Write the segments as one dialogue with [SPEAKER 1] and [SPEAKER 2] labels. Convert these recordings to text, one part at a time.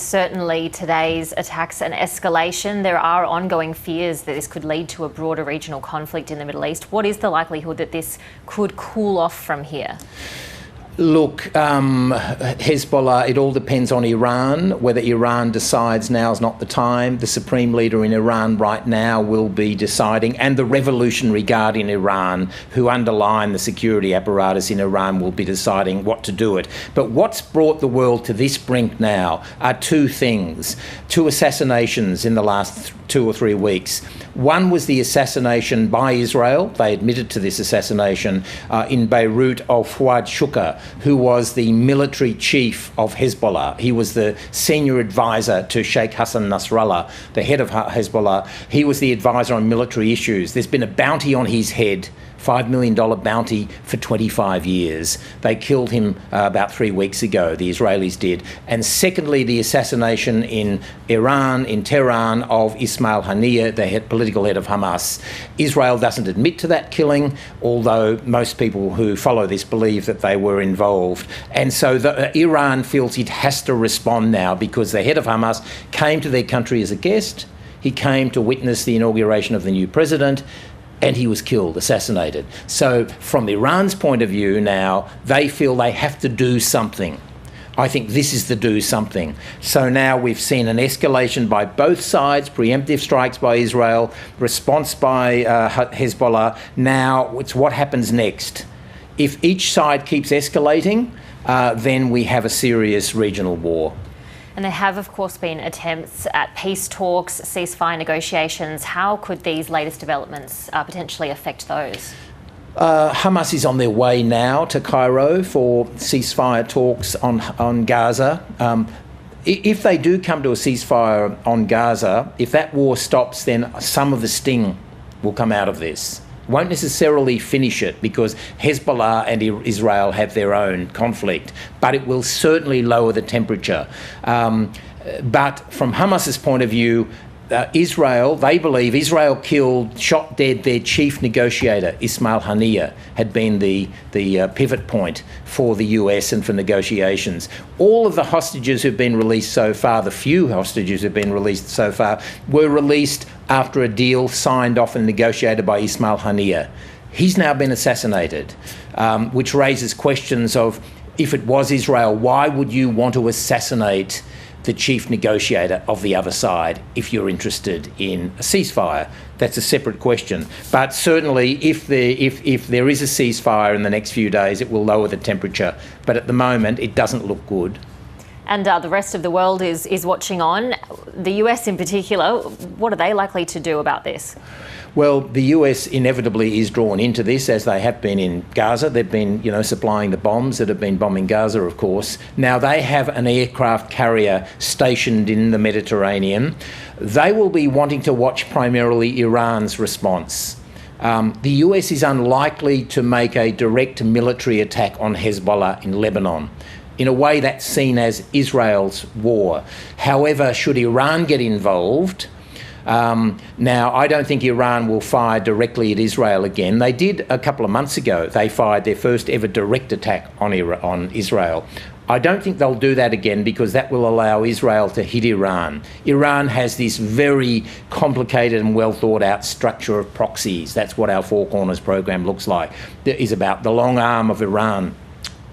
[SPEAKER 1] certainly today's attacks and escalation, there are ongoing fears that this could lead to a broader regional conflict in the Middle East. What is the likelihood that this could cool off from here?
[SPEAKER 2] Look, Hezbollah, it all depends on Iran, whether Iran decides now's not the time. The supreme leader in Iran right now will be deciding, and the Revolutionary Guard in Iran, who underline the security apparatus in Iran, will be deciding what to do it. But what's brought the world to this brink now are two things, two assassinations in the last 2 or 3 weeks. One was the assassination by Israel. They admitted to this assassination in Beirut of Fouad Shukr, who was the military chief of Hezbollah. He was the senior advisor to Sheikh Hassan Nasrallah, the head of Hezbollah. He was the advisor on military issues. There's been a bounty on his head, $5 million bounty for 25 years. They killed him about 3 weeks ago, the Israelis did. And secondly, the assassination in Iran, in Tehran, of Ismail Haniyeh, the political head of Hamas. Israel doesn't admit to that killing, although most people who follow this believe that they were involved. And so Iran feels it has to respond now because the head of Hamas came to their country as a guest. He came to witness the inauguration of the new president, and he was killed, assassinated. So from Iran's point of view now, they feel they have to do something. I think this is the do something. So now we've seen an escalation by both sides, preemptive strikes by Israel, response by Hezbollah. Now it's what happens next. If each side keeps escalating, then we have a serious regional war.
[SPEAKER 1] And there have, of course, been attempts at peace talks, ceasefire negotiations. How could these latest developments potentially affect those?
[SPEAKER 2] Hamas is on their way now to Cairo for ceasefire talks on Gaza. If they do come to a ceasefire on Gaza, if that war stops, then some of the sting will come out of this. Won't necessarily finish it because Hezbollah and Israel have their own conflict, but it will certainly lower the temperature. But from Hamas's point of view, Israel, they believe Israel shot dead their chief negotiator, Ismail Haniyeh, had been the pivot point for the US and for negotiations. All of the hostages who've been released so far, the few hostages who've been released so far, were released after a deal signed off and negotiated by Ismail Haniyeh. He's now been assassinated, which raises questions of, if it was Israel, why would you want to assassinate the chief negotiator of the other side if you're interested in a ceasefire? That's a separate question. But certainly if there is a ceasefire in the next few days, it will lower the temperature. But at the moment, it doesn't look good.
[SPEAKER 1] And the rest of the world is watching on. The US in particular, what are they likely to do about this?
[SPEAKER 2] Well, the US inevitably is drawn into this, as they have been in Gaza. They've been, supplying the bombs that have been bombing Gaza, of course. Now, they have an aircraft carrier stationed in the Mediterranean. They will be wanting to watch primarily Iran's response. The US is unlikely to make a direct military attack on Hezbollah in Lebanon. In a way, that's seen as Israel's war. However, should Iran get involved, now, I don't think Iran will fire directly at Israel again. They did a couple of months ago. They fired their first ever direct attack on Israel. I don't think they'll do that again because that will allow Israel to hit Iran. Iran has this very complicated and well thought out structure of proxies. That's what our Four Corners program looks like. It is about the long arm of Iran.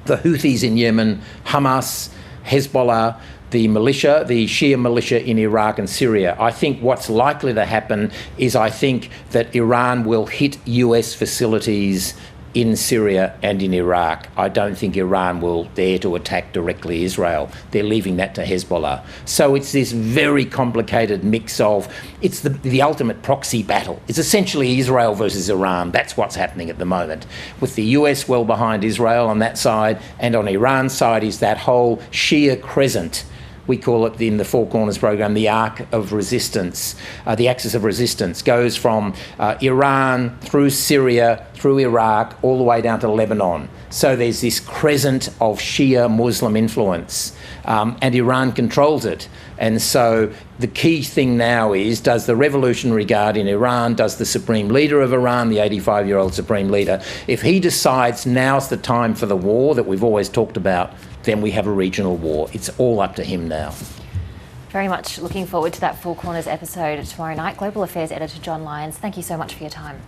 [SPEAKER 2] The Houthis in Yemen, Hamas, Hezbollah, the militia, the Shia militia in Iraq and Syria. I think what's likely to happen is I think that Iran will hit US facilities in Syria and in Iraq. I don't think Iran will dare to attack directly Israel. They're leaving that to Hezbollah. So it's this very complicated mix of, it's the ultimate proxy battle. It's essentially Israel versus Iran. That's what's happening at the moment. With the US well behind Israel on that side, and on Iran's side is that whole Shia crescent. We call it in the Four Corners program the arc of resistance. The axis of resistance goes from Iran through Syria, through Iraq, all the way down to Lebanon. So there's this crescent of Shia Muslim influence, and Iran controls it. And so the key thing now is, does the Revolutionary Guard in Iran, does the Supreme Leader of Iran, the 85-year-old Supreme Leader, if he decides now's the time for the war that we've always talked about, then we have a regional war. It's all up to him now.
[SPEAKER 1] Very much looking forward to that Four Corners episode tomorrow night. Global Affairs Editor John Lyons, thank you so much for your time.